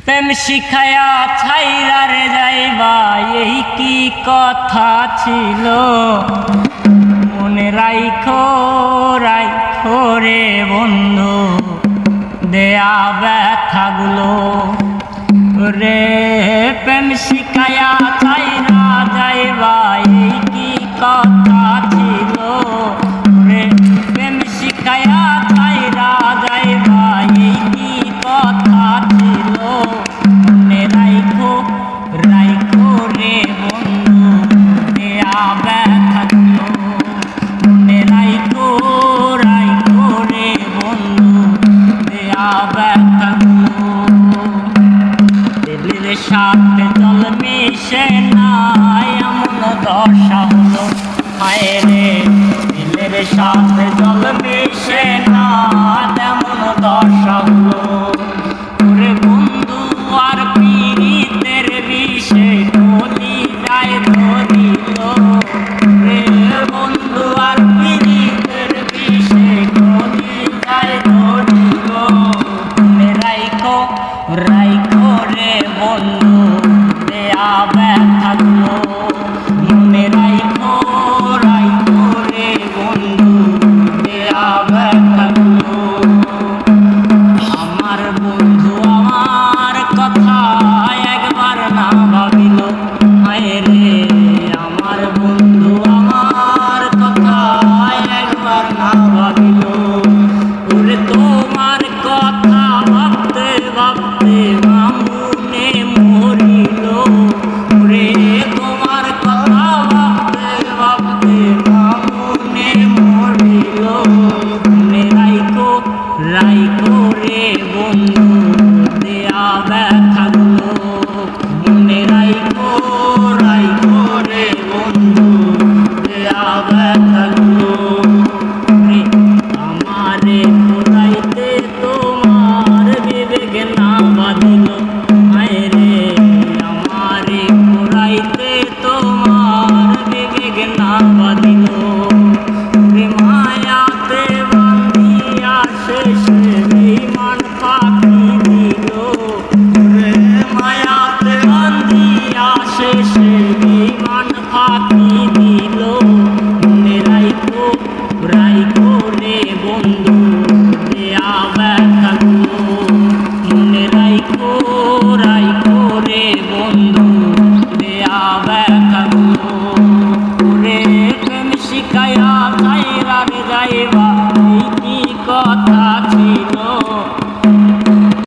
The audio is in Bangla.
প্রেম শিখায়া ছাইরা রে যাইবা, এই কি কথা ছিল? মনে রাইখো রাইখো রে বন্ধু দেয়া ব্যথাগুলো রে। প্রেম শিখায়া ছাইরা যাইবা, এই কি কথা ছিল রে? প্রেম শিখায়া ছাইরা যাইবা, এই কি কথা ছিল? মনে রাইখো রাইখো রে বন্ধু দেয়া ব্যথাগুলো। মনে রাইখো রাইখো রে বন্ধু দেয়া ব্যথাগুলো। দিলের সাথে জল মিশে না, এমন দশা হলো হায় রে। দিলের সাথে জল মিশে না, এমন দশা হলো।